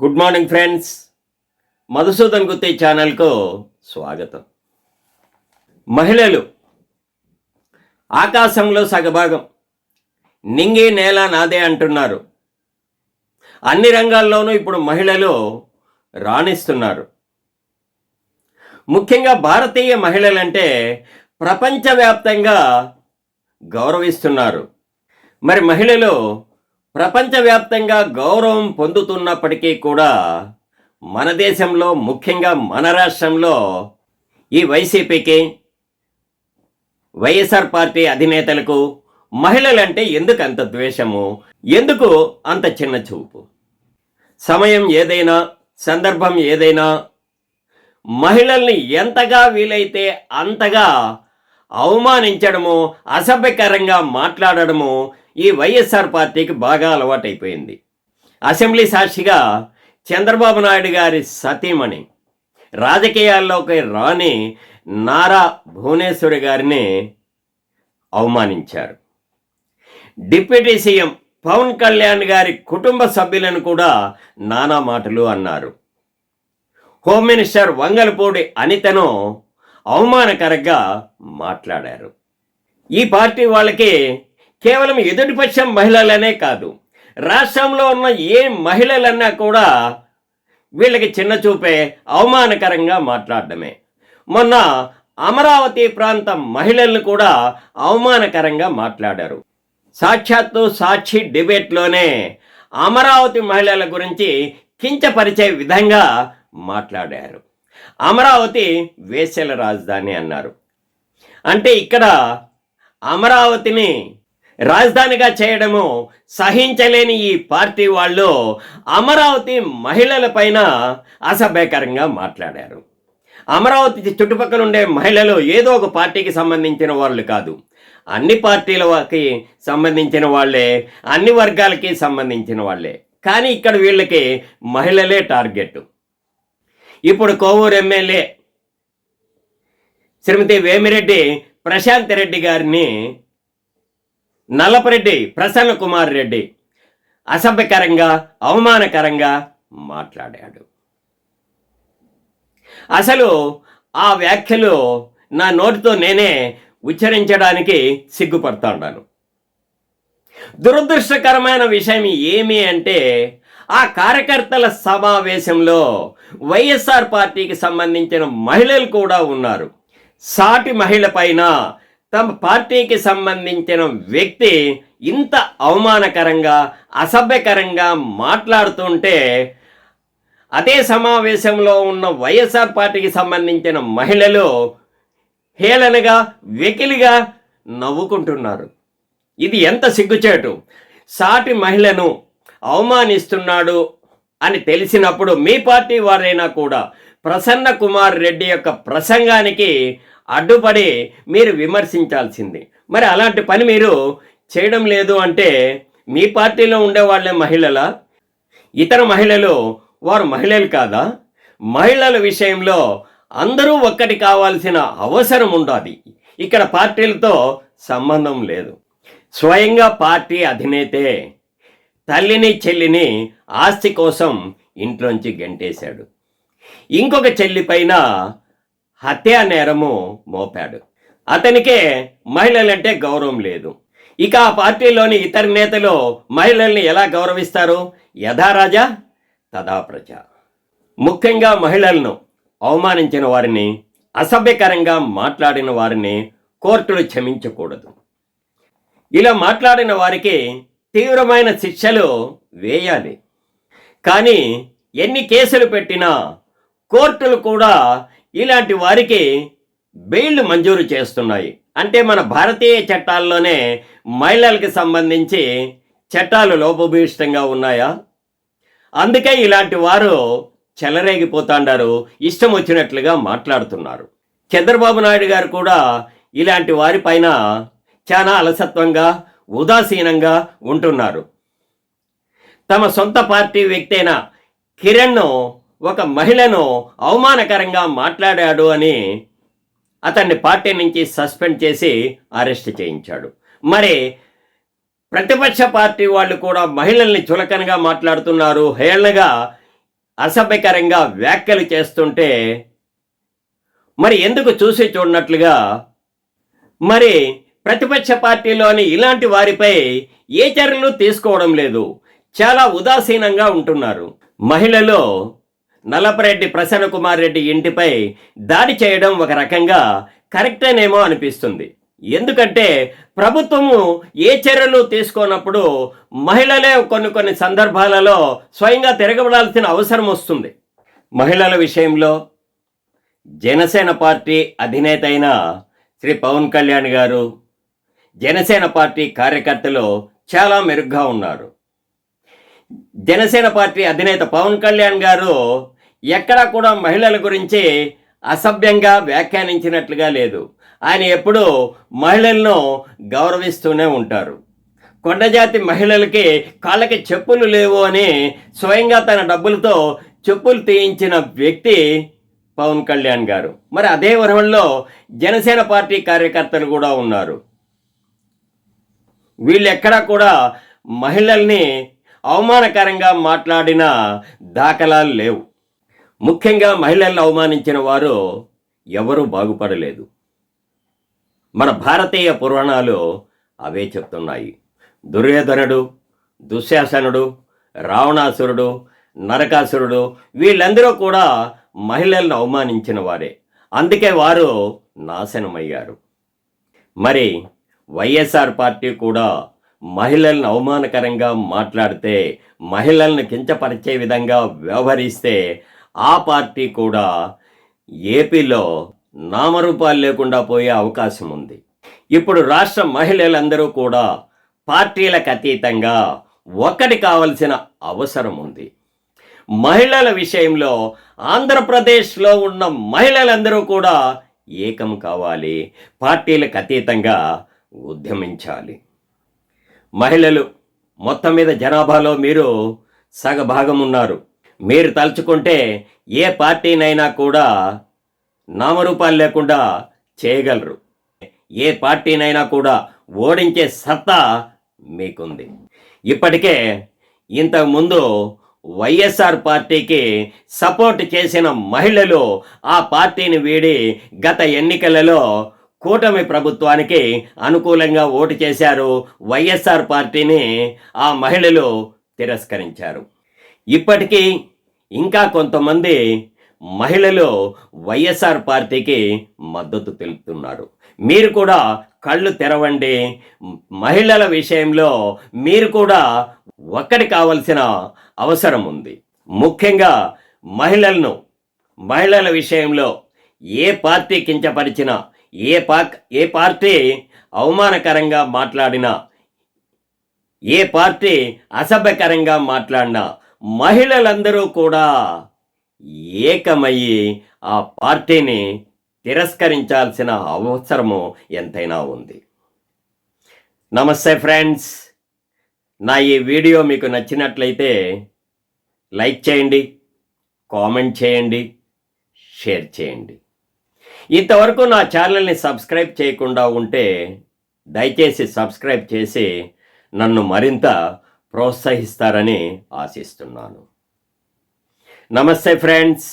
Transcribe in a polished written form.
Good morning friends. Madhusudan Gutti ఛానల్కు స్వాగతం. మహిళలు ఆకాశంలో సగభాగం, నింగి నేల నాదే అంటున్నారు. అన్ని రంగాల్లోనూ ఇప్పుడు మహిళలు రాణిస్తున్నారు. ముఖ్యంగా భారతీయ మహిళలంటే ప్రపంచవ్యాప్తంగా గౌరవిస్తున్నారు. మరి మహిళలు ప్రపంచవ్యాప్తంగా గౌరవం పొందుతున్నప్పటికీ కూడా మన దేశంలో, ముఖ్యంగా మన రాష్ట్రంలో ఈ వైసీపీకి, వైఎస్ఆర్ పార్టీ అధినేతలకు మహిళలంటే ఎందుకు అంత ద్వేషము, ఎందుకు అంత చిన్న చూపు? సమయం ఏదైనా, సందర్భం ఏదైనా మహిళల్ని ఎంతగా వీలైతే అంతగా అవమానించడము, అసభ్యకరంగా మాట్లాడడము ఈ వైఎస్ఆర్ పార్టీకి బాగా అలవాటైపోయింది. అసెంబ్లీ సాక్షిగా చంద్రబాబు నాయుడు గారి సతీమణి, రాజకీయాల్లోకి రాని నారా భువనేశ్వరి గారిని అవమానించారు. డిప్యూటీ సీఎం పవన్ కళ్యాణ్ గారి కుటుంబ సభ్యులను కూడా నానా మాటలు అన్నారు. హోమ్ మినిస్టర్ వంగలపూడి అనితను అవమానకరంగా మాట్లాడారు. ఈ పార్టీ వాళ్ళకి కేవలం ఎదుటిపక్షం మహిళలనే కాదు, రాష్ట్రంలో ఉన్న ఏ మహిళలన్నా కూడా వీళ్ళకి చిన్న చూపే, అవమానకరంగా మాట్లాడడమే. మొన్న అమరావతి ప్రాంత మహిళలను కూడా అవమానకరంగా మాట్లాడారు. సాక్షాత్తు సాక్షి డిబేట్లోనే అమరావతి మహిళల గురించి కించపరిచే విధంగా మాట్లాడారు. అమరావతి వేశ్యల రాజధాని అన్నారు. అంటే ఇక్కడ అమరావతిని రాజధానిగా చేయడము సహించలేని ఈ పార్టీ వాళ్ళు అమరావతి మహిళల పైన అసభ్యకరంగా మాట్లాడారు. అమరావతి చుట్టుపక్కల ఉండే మహిళలు ఏదో ఒక పార్టీకి సంబంధించిన వాళ్ళు కాదు, అన్ని పార్టీలకి సంబంధించిన వాళ్ళే, అన్ని వర్గాలకి సంబంధించిన వాళ్ళే. కానీ ఇక్కడ వీళ్ళకి మహిళలే టార్గెట్. ఇప్పుడు కోవూరు ఎమ్మెల్యే శ్రీమతి వేమిరెడ్డి ప్రశాంత్ రెడ్డి గారిని నల్లపరెడ్డి ప్రసన్న కుమార్ రెడ్డి అసభ్యకరంగా, అవమానకరంగా మాట్లాడాడు. అసలు ఆ వ్యాఖ్యలు నా నోటితో నేనే ఉచ్చరించడానికి సిగ్గుపడుతున్నాను. దురదృష్టకరమైన విషయం ఏమి అంటే, ఆ కార్యకర్తల సమావేశంలో వైఎస్ఆర్ పార్టీకి సంబంధించిన మహిళలు కూడా ఉన్నారు. సాటి మహిళ పైన తమ పార్టీకి సంబంధించిన వ్యక్తి ఇంత అవమానకరంగా, అసభ్యకరంగా మాట్లాడుతుంటే అదే సమావేశంలో ఉన్న వైఎస్ఆర్ పార్టీకి సంబంధించిన మహిళలు హేళనగా, వెకిలిగా నవ్వుకుంటున్నారు. ఇది ఎంత సిగ్గుచేటు! సాటి మహిళను అవమానిస్తున్నాడు అని తెలిసినప్పుడు మీ పార్టీ వారైనా కూడా ప్రసన్న కుమార్ రెడ్డి యొక్క ప్రసంగానికి అడ్డుపడి మీరు విమర్శించాల్సింది. మరి అలాంటి పని మీరు చేయడం లేదు అంటే మీ పార్టీలో ఉండేవాళ్ళే మహిళలా? ఇతర మహిళలు వారు మహిళలు కాదా? మహిళల విషయంలో అందరూ ఒక్కటి కావాల్సిన అవసరం ఉండాలి. ఇక్కడ పార్టీలతో సంబంధం లేదు. స్వయంగా పార్టీ అధినేతే తల్లిని, చెల్లిని ఆస్తి కోసం ఇంట్లోంచి గెంటేశాడు. ఇంకొక చెల్లి పైన హత్యా నేరము మోపాడు. అతనికే మహిళలంటే గౌరవం లేదు. ఇక ఆ పార్టీలోని ఇతర నేతలు మహిళల్ని ఎలా గౌరవిస్తారు? యథా రాజా తదా ప్రజ. ముఖ్యంగా మహిళలను అవమానించిన వారిని, అసభ్యకరంగా మాట్లాడిన వారిని కోర్టులు క్షమించకూడదు. ఇలా మాట్లాడిన వారికి తీవ్రమైన శిక్షలు వేయాలి. కానీ ఎన్ని కేసులు పెట్టినా కోర్టులు కూడా ఇలాంటి వారికి బెయిల్ మంజూరు చేస్తున్నాయి. అంటే మన భారతీయ చట్టాల్లోనే మహిళలకు సంబంధించి చట్టాలు లోపభూయిష్టంగా ఉన్నాయా? అందుకే ఇలాంటి వారు చెలరేగిపోతాండారు, ఇష్టం వచ్చినట్లుగా మాట్లాడుతున్నారు. చంద్రబాబు నాయుడు గారు కూడా ఇలాంటి వారిపైన చాలా అలసత్వంగా, ఉదాసీనంగా ఉంటున్నారు. తమ సొంత పార్టీ వ్యక్తి అయిన కిరణ్ను, ఒక మహిళను అవమానకరంగా మాట్లాడాడు అని అతన్ని పార్టీ నుంచి సస్పెండ్ చేసి అరెస్ట్ చేయించాడు. మరి ప్రతిపక్ష పార్టీ వాళ్ళు కూడా మహిళల్ని చులకనగా మాట్లాడుతున్నారు, హేళనగా అసభ్యకరంగా వ్యాఖ్యలు చేస్తుంటే మరి ఎందుకు చూసి చూడనట్లుగా మరి ప్రతిపక్ష పార్టీలోని ఇలాంటి వారిపై ఏ చర్యలు తీసుకోవడం లేదు, చాలా ఉదాసీనంగా ఉంటున్నారు. మహిళలో నల్లపరెడ్డి ప్రసన్న కుమార్ రెడ్డి ఇంటిపై దాడి చేయడం ఒక రకంగా కరెక్టేనేమో అనిపిస్తుంది. ఎందుకంటే ప్రభుత్వము ఏ చర్యలు తీసుకోనప్పుడు మహిళలే కొన్ని సందర్భాలలో స్వయంగా తిరగబడాల్సిన అవసరం వస్తుంది. మహిళల విషయంలో జనసేన పార్టీ అధినేత అయిన శ్రీ పవన్ కళ్యాణ్ గారు, జనసేన పార్టీ కార్యకర్తలు చాలా మెరుగ్గా ఉన్నారు. జనసేన పార్టీ అధినేత పవన్ కళ్యాణ్ గారు ఎక్కడా కూడా మహిళల గురించి అసభ్యంగా వ్యాఖ్యానించినట్లుగా లేదు. ఆయన ఎప్పుడూ మహిళలను గౌరవిస్తూనే ఉంటారు. కొండజాతి మహిళలకి కాళ్ళకి చెప్పులు లేవు అని స్వయంగా తన డబ్బులతో చెప్పులు తీయించిన వ్యక్తి పవన్ కళ్యాణ్ గారు. మరి అదే వరంలో జనసేన పార్టీ కార్యకర్తలు కూడా ఉన్నారు. వీళ్ళు ఎక్కడా కూడా మహిళల్ని అవమానకరంగా మాట్లాడిన దాఖలాలు లేవు. ముఖ్యంగా మహిళలను అవమానించిన వారు ఎవరూ బాగుపడలేదు. మన భారతీయ పురాణాలు అవే చెప్తున్నాయి. దుర్యోధనుడు, దుశ్శాసనుడు, రావణాసురుడు, నరకాసురుడు వీళ్ళందరూ కూడా మహిళలను అవమానించిన వారే. అందుకే వారు నాశనమయ్యారు. మరి వైఎస్ఆర్ పార్టీ కూడా మహిళలను అవమానకరంగా మాట్లాడితే, మహిళలను కించపరిచే విధంగా వ్యవహరిస్తే ఆ పార్టీ కూడా ఏపీలో నామరూపాలు లేకుండా పోయే అవకాశం ఉంది. ఇప్పుడు రాష్ట్ర మహిళలందరూ కూడా పార్టీలకు అతీతంగా ఒక్కటి కావలసిన అవసరం ఉంది. మహిళల విషయంలో ఆంధ్రప్రదేశ్లో ఉన్న మహిళలందరూ కూడా ఏకం కావాలి, పార్టీలకు అతీతంగా ఉద్యమించాలి. మహిళలు మొత్తం మీద జనాభాలో మీరు సగభాగం ఉన్నారు. మీరు తలుచుకుంటే ఏ పార్టీనైనా కూడా నామరూపాలు లేకుండా చేయగలరు. ఏ పార్టీనైనా కూడా ఓడించే సత్తా మీకుంది. ఇప్పటికే ఇంతకుముందు వైఎస్ఆర్ పార్టీకి సపోర్ట్ చేసిన మహిళలు ఆ పార్టీని వీడి గత ఎన్నికలలో కూటమి ప్రభుత్వానికి అనుకూలంగా ఓటు చేశారు. వైఎస్ఆర్ పార్టీని ఆ మహిళలు తిరస్కరించారు. ఇప్పటికీ ఇంకా కొంతమంది మహిళలు వైఎస్ఆర్ పార్టీకి మద్దతు తెలుపుతున్నారు. మీరు కూడా కళ్ళు తెరవండి. మహిళల విషయంలో మీరు కూడా ఒక్కటి కావలసిన అవసరం ఉంది. ముఖ్యంగా మహిళల విషయంలో ఏ పార్టీ కించపరిచినా, ఏ పార్టీ అవమానకరంగా మాట్లాడినా, ఏ పార్టీ అసభ్యకరంగా మాట్లాడినా మహిళలందరూ కూడా ఏకమయ్యి ఆ పార్టీని తిరస్కరించాల్సిన అవసరము ఎంతైనా ఉంది. నమస్తే ఫ్రెండ్స్, నా ఈ వీడియో మీకు నచ్చినట్లయితే లైక్ చేయండి, కామెంట్ చేయండి, షేర్ చేయండి. ఇంతవరకు నా ఛానల్ని సబ్స్క్రైబ్ చేయకుండా ఉంటే దయచేసి సబ్స్క్రైబ్ చేసి నన్ను మరింత ప్రోత్సహిస్తారని ఆశిస్తున్నాను. నమస్తే ఫ్రెండ్స్.